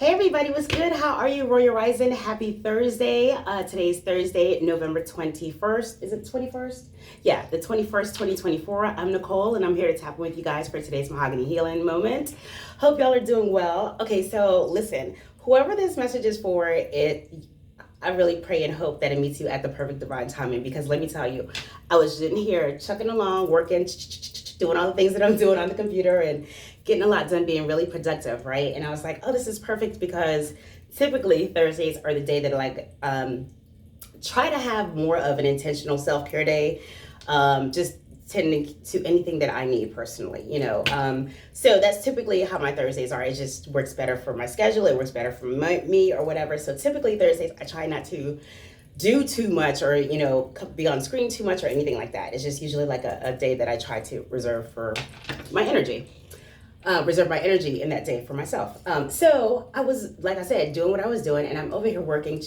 Hey everybody, what's good? How are you? Royal Rising. Happy Thursday. Today's Thursday, November 21st. Is it 21st? Yeah, the 21st, 2024. I'm Nicole and I'm here to tap in with you guys for today's Mahogany Healing Moment. Hope y'all are doing well. Okay, so listen, whoever this message is for, I really pray and hope that it meets you at the perfect divine timing, because let me tell you, I was sitting here chucking along, working, doing all the things that I'm doing on the computer and getting a lot done, being really productive, right? And I was like, oh, this is perfect, because typically Thursdays are the day that try to have more of an intentional self-care day, just tending to anything that I need personally, so that's typically how my Thursdays are. It just works better for my schedule. It works better for me or whatever. So typically Thursdays, I try not to do too much or, be on screen too much or anything like that. It's just usually like a day that I try to reserve for my energy. Reserve my energy in that day for myself. So I was, like I said, doing what I was doing, and I'm over here working,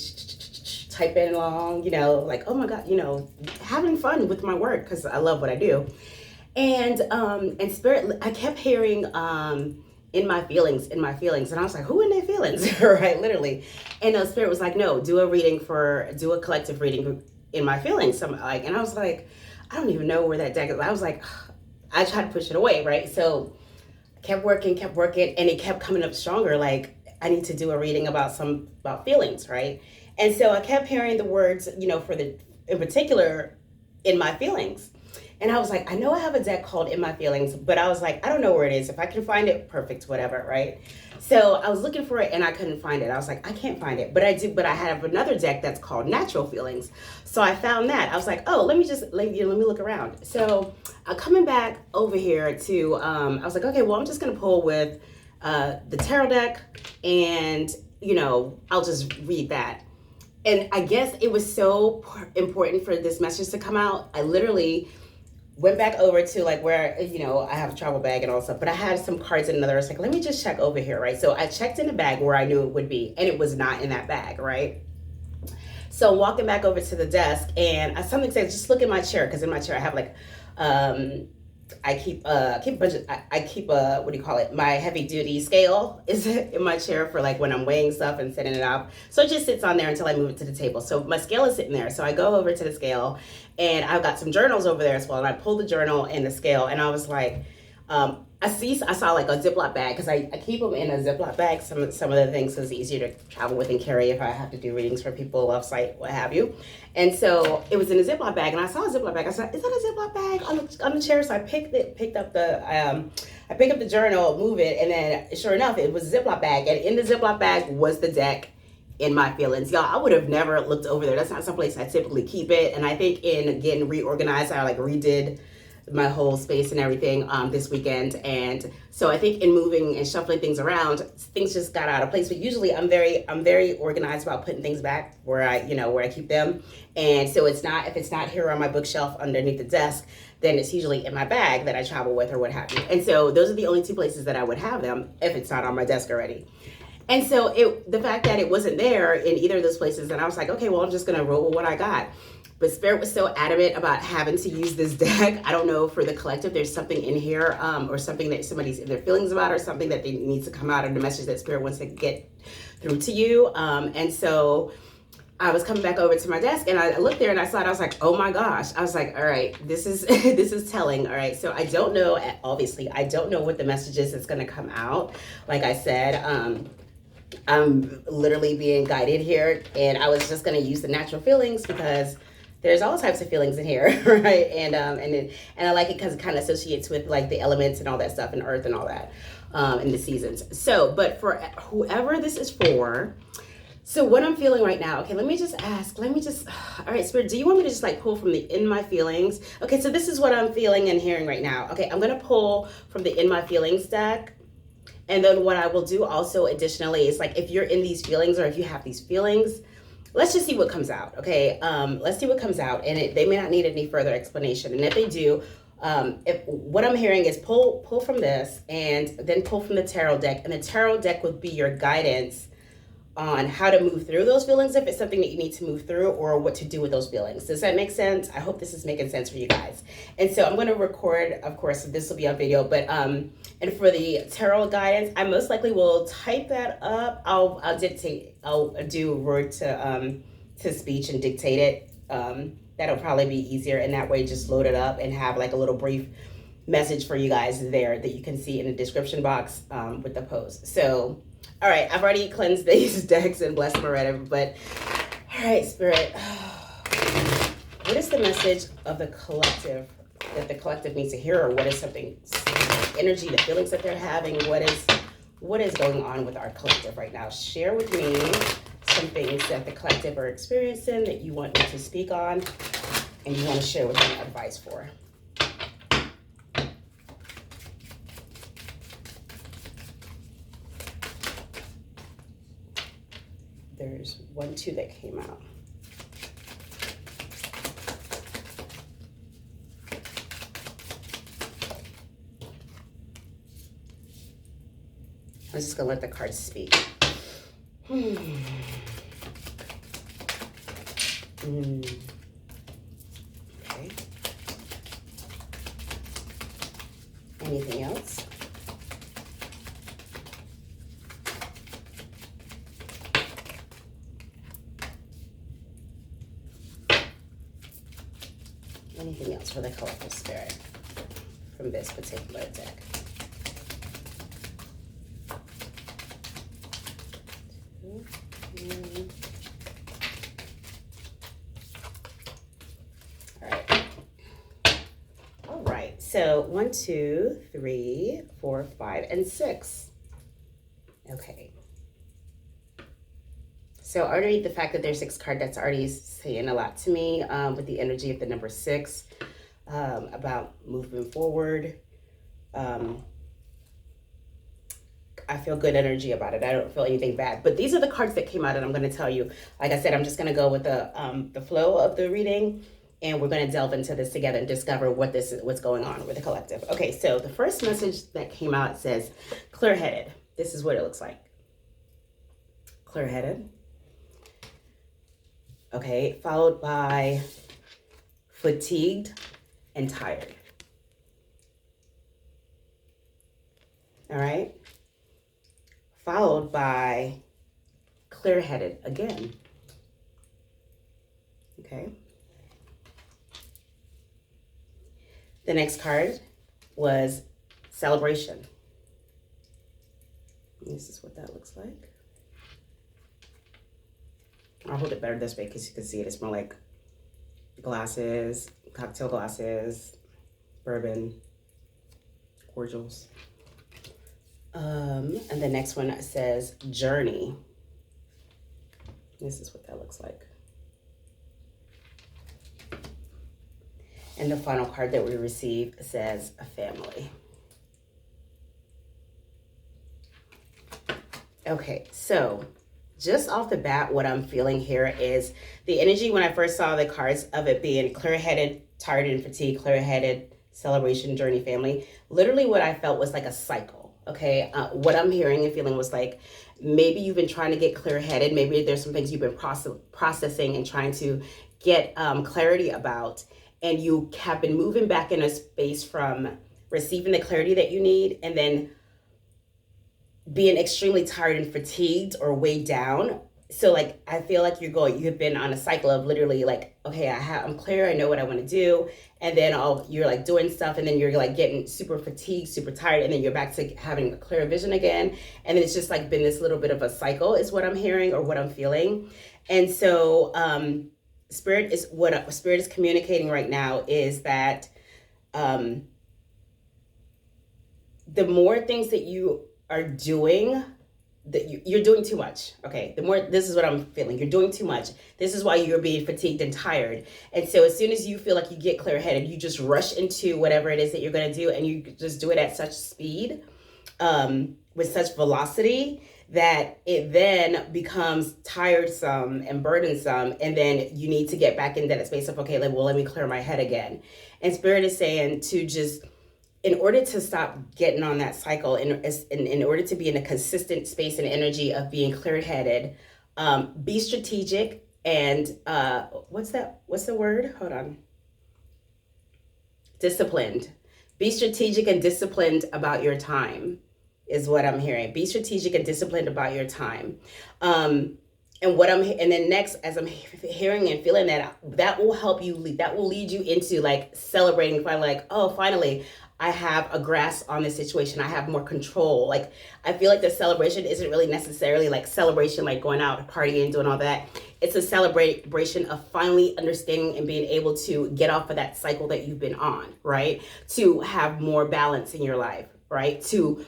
typing along, like, oh my God, having fun with my work because I love what I do. And Spirit, I kept hearing in my feelings, and I was like, who in their feelings, right? Literally. And Spirit was like, no, do a collective reading in my feelings. And I was like, I don't even know where that deck is. I was like, I tried to push it away, right? So kept working, and it kept coming up stronger. Like, I need to do a reading about feelings, right? And so I kept hearing the words, in particular, in my feelings. And I was like, I know I have a deck called In My Feelings, but I was like, I don't know where it is. If I can find it, perfect, whatever, right? So I was looking for it and I couldn't find it. I was like, I can't find it, but I have another deck that's called Natural Feelings. So I found that. I was like, oh, let me look around. So coming back over here to, I was like, okay, well, I'm just going to pull with the tarot deck, and, I'll just read that. And I guess it was so important for this message to come out. I literally went back over to where, I have a travel bag and all stuff, but I had some cards in another. I was like, let me just check over here, right? So I checked in the bag where I knew it would be, and it was not in that bag, right? So walking back over to the desk, and something said, just look at my chair, because in my chair I have I keep a bunch of, I keep a, what do you call it? My heavy duty scale is in my chair for when I'm weighing stuff and setting it up. So it just sits on there until I move it to the table. So my scale is sitting there. So I go over to the scale, and I've got some journals over there as well. And I pulled the journal and the scale, and I was like, I saw like a Ziploc bag, because I keep them in a Ziploc bag. Some of the things is easier to travel with and carry if I have to do readings for people off site, what have you. And so it was in a Ziploc bag, and I saw a Ziploc bag. I said, is that a Ziploc bag on the chair? So I picked up the journal, move it, and then sure enough, it was a Ziploc bag, and in the Ziploc bag was the deck In My Feelings. Y'all, I would have never looked over there. That's not someplace I typically keep it. And I think in getting reorganized, I redid my whole space and everything this weekend. And so I think in moving and shuffling things around, things just got out of place. But usually I'm very organized about putting things back where I keep them. And so if it's not here on my bookshelf underneath the desk, then it's usually in my bag that I travel with or what have you. And so those are the only two places that I would have them if it's not on my desk already. And so the fact that it wasn't there in either of those places, and I was like, okay, well, I'm just gonna roll with what I got. But Spirit was so adamant about having to use this deck. I don't know, for the collective, there's something in here or something that somebody's in their feelings about, or something that they need to come out of the message that Spirit wants to get through to you. And so I was coming back over to my desk, and I looked there and I saw it. I was like, oh my gosh. I was like, all right, this is this is telling. All right. So I don't know, obviously, I don't know what the message is that's going to come out. Like I said, I'm literally being guided here, and I was just going to use the natural feelings because there's all types of feelings in here, right? And I like it because it kind of associates with the elements and all that stuff, and earth and all that, and the seasons. So, but for whoever this is for, so what I'm feeling right now, okay, let me just, all right, Spirit, do you want me to just pull from the In My Feelings? Okay, so this is what I'm feeling and hearing right now. Okay, I'm going to pull from the In My Feelings deck. And then what I will do also additionally is if you're in these feelings, or if you have these feelings, let's just see what comes out, okay? Let's see what comes out, and they may not need any further explanation. And if they do, if what I'm hearing is pull from this, and then pull from the tarot deck, and the tarot deck would be your guidance on how to move through those feelings if it's something that you need to move through, or what to do with those feelings. Does that make sense? I hope this is making sense for you guys. And so I'm going to record, of course, this will be on video, but and for the tarot guidance, I most likely will type that up. I'll do word to speech and dictate it. That'll probably be easier, and that way just load it up and have like a little brief message for you guys there that you can see in the description box with the post. So all right, I've already cleansed these decks and blessed them already, but all right, Spirit, what is the message of the collective that the collective needs to hear, or what is something, energy, the feelings that they're having, what is going on with our collective right now? Share with me some things that the collective are experiencing that you want me to speak on and you want to share with me advice for. There's 1, 2 that came out. I'm just gonna let the cards speak. Okay. Anything else? Anything else for the collective spirit from this particular deck? All right. So 1, 2, 3, 4, 5, and 6. Okay. So already the fact that there's 6 cards, that's already saying a lot to me with the energy of the number 6 about moving forward. I feel good energy about it. I don't feel anything bad. But these are the cards that came out, and I'm going to tell you. Like I said, I'm just going to go with the flow of the reading, and we're going to delve into this together and discover what's going on with the collective. Okay, so the first message that came out says, clear-headed. This is what it looks like. Clear-headed. Okay, followed by fatigued and tired. All right. Followed by clear-headed again. Okay. The next card was celebration. This is what that looks like. I'll hold it better this way because you can see it. It's more like glasses, cocktail glasses, bourbon, cordials. And the next one says journey. This is what that looks like. And the final card that we received says a family. Okay, so just off the bat, what I'm feeling here is the energy when I first saw the cards of it being clear-headed, tired and fatigued, clear-headed, celebration, journey, family. Literally what I felt was like a cycle. Okay, what I'm hearing and feeling was like maybe you've been trying to get clear-headed. Maybe there's some things you've been processing and trying to get clarity about, and you have been moving back in a space from receiving the clarity that you need and then being extremely tired and fatigued or weighed down. So like, I feel like you've been on a cycle of literally like, okay, I'm clear, I know what I want to do. And then you're like doing stuff, and then you're like getting super fatigued, super tired, and then you're back to having a clear vision again. And then it's just like been this little bit of a cycle is what I'm hearing or what I'm feeling. And so Spirit is communicating right now is that the more things that you are doing, that you're doing too much. Okay, this is what I'm feeling. You're doing too much. This is why you're being fatigued and tired. And so as soon as you feel like you get clear-headed, you just rush into whatever it is that you're going to do, and you just do it at such speed, with such velocity, that it then becomes tiresome and burdensome. And then you need to get back into that space of, okay, let me clear my head again. And Spirit is saying to just in order to stop getting on that cycle, in order to be in a consistent space and energy of being clear-headed, be strategic and what's the word? Hold on. Disciplined. Be strategic and disciplined about your time is what I'm hearing. Be strategic and disciplined about your time. And then next, as I'm hearing and feeling that will help you lead, that will lead you into like celebrating, finally, like, oh, finally, I have a grasp on this situation. I have more control. Like, I feel like the celebration isn't really necessarily like celebration, like going out, partying, doing all that. It's a celebration of finally understanding and being able to get off of that cycle that you've been on, right? To have more balance in your life, right? To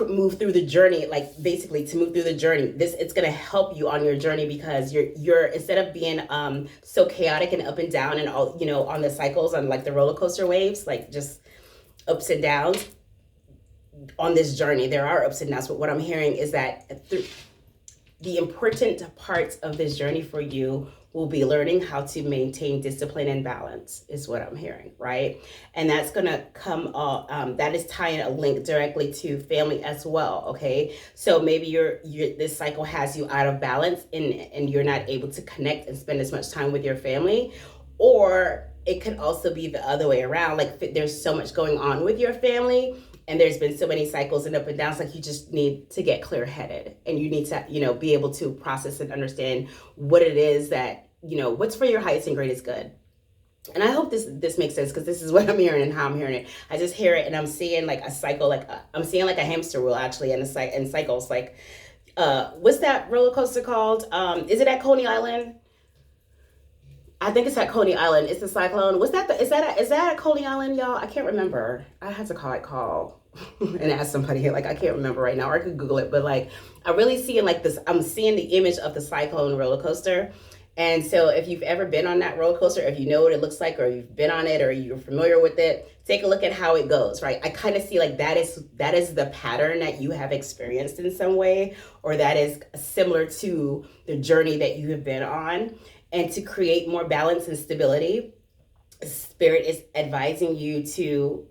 move through the journey, like basically to move through the journey. It's gonna help you on your journey because you're instead of being so chaotic and up and down and all, on the cycles, on like the roller coaster waves, like just ups and downs. On this journey there are ups and downs, but what I'm hearing is that the important parts of this journey for you will be learning how to maintain discipline and balance is what I'm hearing, right? And that's gonna come that is tying a link directly to family as well, okay? So maybe this cycle has you out of balance and you're not able to connect and spend as much time with your family, or it could also be the other way around. Like there's so much going on with your family and there's been so many cycles and up and downs, like you just need to get clear-headed and you need to, be able to process and understand what it is that, what's for your highest and greatest good. And I hope this makes sense because this is what I'm hearing and how I'm hearing it. I just hear it and I'm seeing like a cycle, I'm seeing like a hamster wheel actually and cycles. Like, what's that roller coaster called? Is it at Coney Island? I think it's at Coney Island. It's the cyclone. Is that at Coney Island, y'all? I can't remember. I had to call and ask somebody. Like, I can't remember right now, or I could Google it. But like, I'm really seeing like this. I'm seeing the image of the cyclone roller coaster. And so if you've ever been on that roller coaster, if you know what it looks like, or you've been on it, or you're familiar with it, take a look at how it goes, right? I kind of see like that is the pattern that you have experienced in some way, or that is similar to the journey that you have been on. And to create more balance and stability, Spirit is advising you to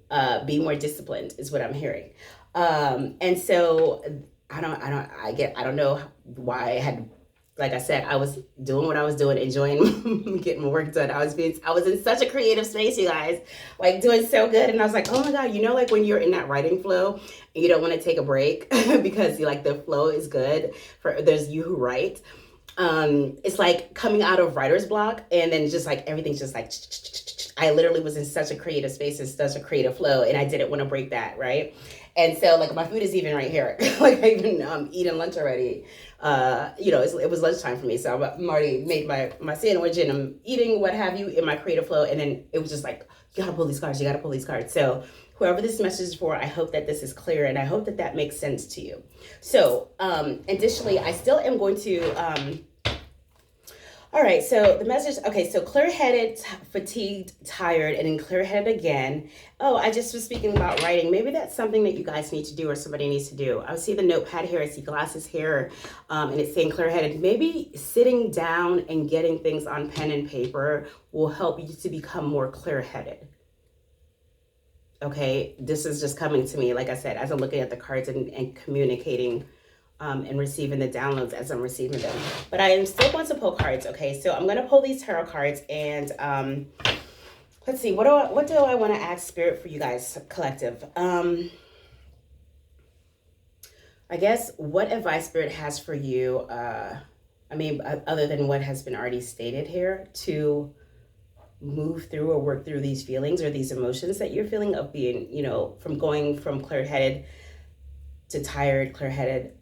be more disciplined, is what I'm hearing. And so I don't know why I had, like I said, I was doing what I was doing, enjoying getting my work done. I was in such a creative space, you guys, like doing so good. And I was like, oh my God, like when you're in that writing flow and you don't want to take a break because the flow is good for those you who write. It's like coming out of writer's block and then just like everything's just like I literally was in such a creative space and such a creative flow and I didn't want to break that, right? And so like my food is even right here. Like I even eating lunch already. It was lunchtime for me, so I'm already made my sandwich and I'm eating what have you in my creative flow, and then it was just like, you gotta pull these cards. So whoever this message is for, I hope that this is clear and I hope that makes sense to you. So additionally, I still am going to all right, so the message, okay, so clear-headed, fatigued, tired, and then clear-headed again. Oh, I just was speaking about writing. Maybe that's something that you guys need to do or somebody needs to do. I see the notepad here, I see glasses here, and it's saying clear-headed. Maybe sitting down and getting things on pen and paper will help you to become more clear-headed. Okay, this is just coming to me, like I said, as I'm looking at the cards and communicating and receiving the downloads as I'm receiving them. But I am still going to pull cards, okay? So I'm going to pull these tarot cards and let's see, what do I want to ask Spirit for you guys, collective? I guess what advice Spirit has for you, other than what has been already stated here, to move through or work through these feelings or these emotions that you're feeling of being, from going from clear-headed to tired, clear-headed.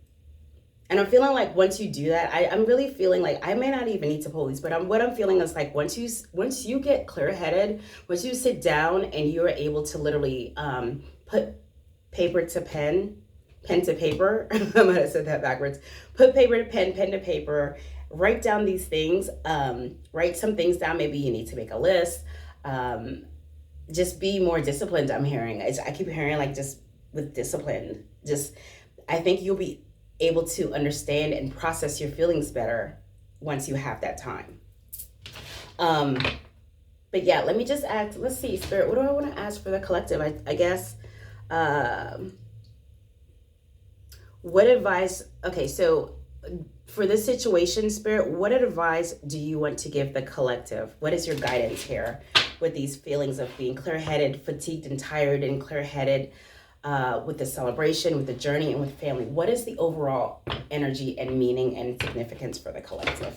And I'm feeling like once you do that, I'm really feeling like I may not even need to pull these, but what I'm feeling is like once you get clear-headed, once you sit down and you're able to literally put paper to pen to paper, I might have said that backwards, put paper to pen to paper, write down these things, write some things down. Maybe you need to make a list, just be more disciplined. I'm hearing, I keep hearing like just with discipline, I think you'll be able to understand and process your feelings better once you have that time. But yeah, let me just ask, let's see, Spirit, what do I want to ask for the collective? I guess Um, what advice, okay, so for this situation, Spirit, what advice do you want to give the collective? What is your guidance here with these feelings of being clear-headed, fatigued and tired, and clear-headed with the celebration, with the journey, and with family? What is the overall energy and meaning and significance for the collective?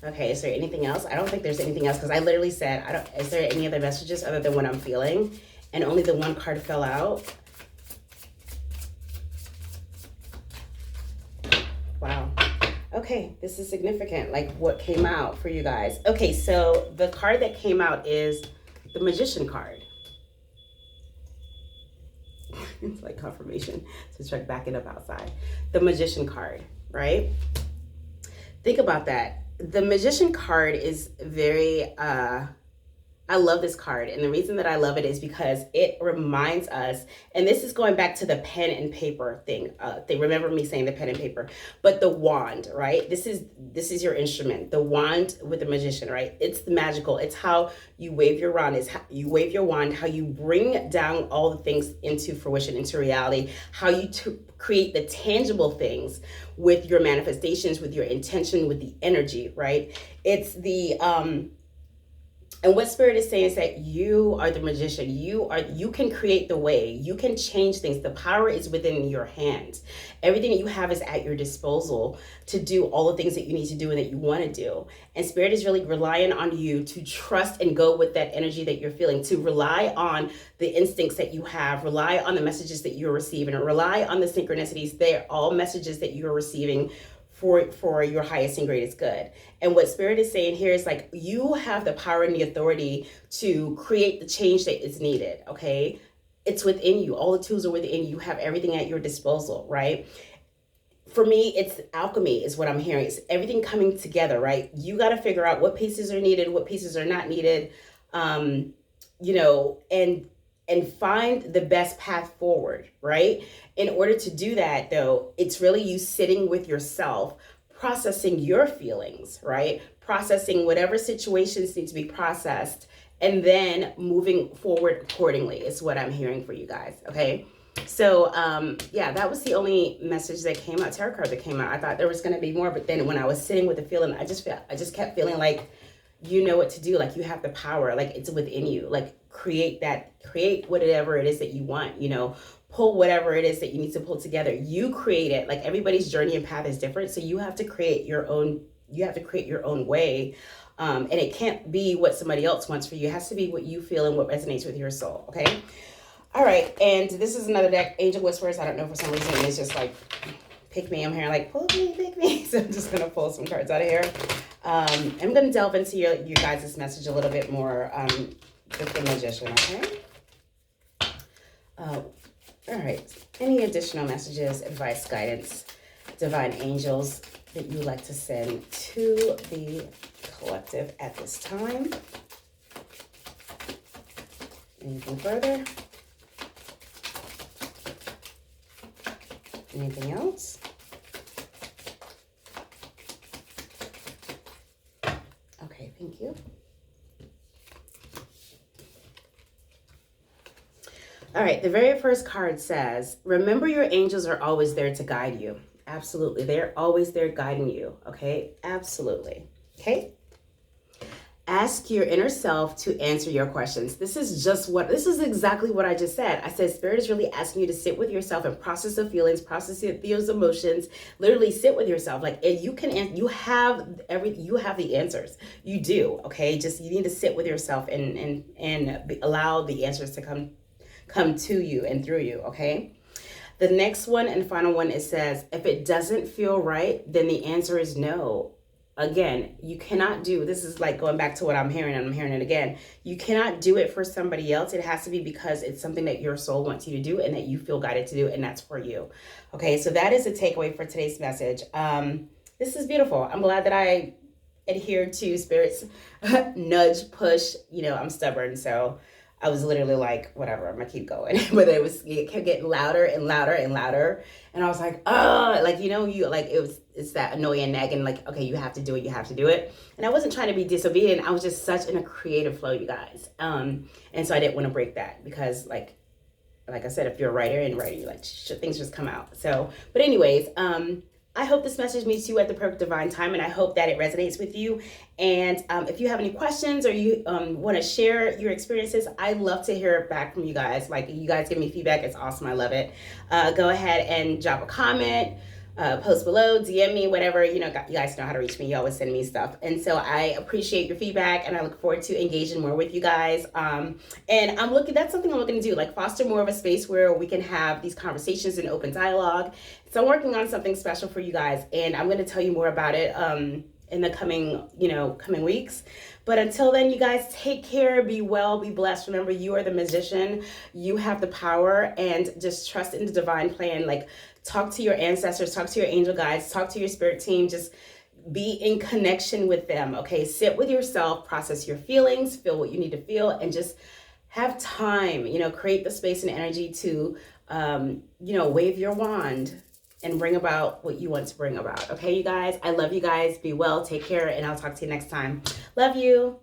Okay, is there anything else? I don't think there's anything else because I literally said, is there any other messages other than what I'm feeling? And only the one card fell out. Wow. Okay, this is significant, like what came out for you guys. Okay, so the card that came out is the Magician card. It's like confirmation. So try backing up outside. The Magician card, right? Think about that. The Magician card is very, I love this card. And the reason that I love it is because it reminds us, and this is going back to the pen and paper thing. They remember me saying the pen and paper, but the wand, right? This is your instrument, the wand with the magician, right? It's magical. It's how you wave your wand, is how you wave your wand, how you bring down all the things into fruition, into reality, how you create the tangible things with your manifestations, with your intention, with the energy, right? It's the, and what Spirit is saying is that you are the magician. You can create the way. You can change things. The power is within your hands. Everything that you have is at your disposal to do all the things that you need to do and that you want to do. And Spirit is really relying on you to trust and go with that energy that you're feeling, to rely on the instincts that you have, rely on the messages that you're receiving, and rely on the synchronicities. They're all messages that you're receiving for your highest and greatest good. And what Spirit is saying here is like, you have the power and the authority to create the change that is needed, okay? It's within you. All the tools are within you. You have everything at your disposal, right? For me, it's alchemy is what I'm hearing. It's everything coming together, right? You got to figure out what pieces are needed, what pieces are not needed, and find the best path forward, right? In order to do that, though, it's really you sitting with yourself, processing your feelings, right? Processing whatever situations need to be processed, and then moving forward accordingly is what I'm hearing for you guys, okay? So, yeah, that was the only message that came out, tarot card that came out. I thought there was going to be more, but then when I was sitting with the feeling, I just kept feeling like, you know what to do. Like you have the power, like it's within you, like create whatever it is that you want, pull whatever it is that you need to pull together. You create it. Like everybody's journey and path is different. So you have to create your own way. And it can't be what somebody else wants for you. It has to be what you feel and what resonates with your soul. Okay. All right. And this is another deck, Angel Whispers. I don't know, for some reason it's just like, pick me. I'm here like, pick me. So I'm just going to pull some cards out of here. I'm going to delve into your guys' message a little bit more with the Magician, okay? All right. Any additional messages, advice, guidance, divine angels that you would like to send to the collective at this time? Anything further? Anything else? Okay, thank you. All right, the very first card says, remember your angels are always there to guide you. Absolutely, they're always there guiding you, okay? Absolutely, okay? Ask your inner self to answer your questions. This is exactly what I just said. I said, Spirit is really asking you to sit with yourself and process the feelings, process those emotions, literally sit with yourself. Like, and you have the answers. You do, okay? Just, you need to sit with yourself and allow the answers to come come to you and through you, okay? The next one and final one, it says, if it doesn't feel right, then the answer is no. Again, you cannot do, this is like going back to what I'm hearing, and I'm hearing it again. You cannot do it for somebody else. It has to be because it's something that your soul wants you to do and that you feel guided to do, and that's for you. Okay, so that is a takeaway for today's message. This is beautiful. I'm glad that I adhered to Spirit's nudge, push. You know, I'm stubborn, so I was literally like, whatever, I'm gonna keep going. But it kept getting louder and louder and louder. And I was like, oh, like, you know, it's that annoying nagging, like, okay, you have to do it, you have to do it. And I wasn't trying to be disobedient. I was just such in a creative flow, you guys. And so I didn't want to break that because like I said, if you're a writer and writing, like things just come out. So, but anyways, I hope this message meets you at the perfect divine time, and I hope that it resonates with you. And if you have any questions or you want to share your experiences, I'd love to hear it back from you guys. Like, you guys give me feedback. It's awesome. I love it. Go ahead and drop a comment, post below, DM me, whatever. You know, you guys know how to reach me. You always send me stuff. And so I appreciate your feedback, and I look forward to engaging more with you guys. And that's something I'm looking to do, like foster more of a space where we can have these conversations and open dialogue. So I'm working on something special for you guys, and I'm going to tell you more about it in the coming weeks. But until then, you guys, take care, be well, be blessed. Remember, you are the magician. You have the power, and just trust in the divine plan. Like, talk to your ancestors, talk to your angel guides, talk to your spirit team. Just be in connection with them, okay? Sit with yourself, process your feelings, feel what you need to feel, and just have time, create the space and energy to, wave your wand and bring about what you want to bring about. Okay, you guys? I love you guys. Be well, take care, and I'll talk to you next time. Love you.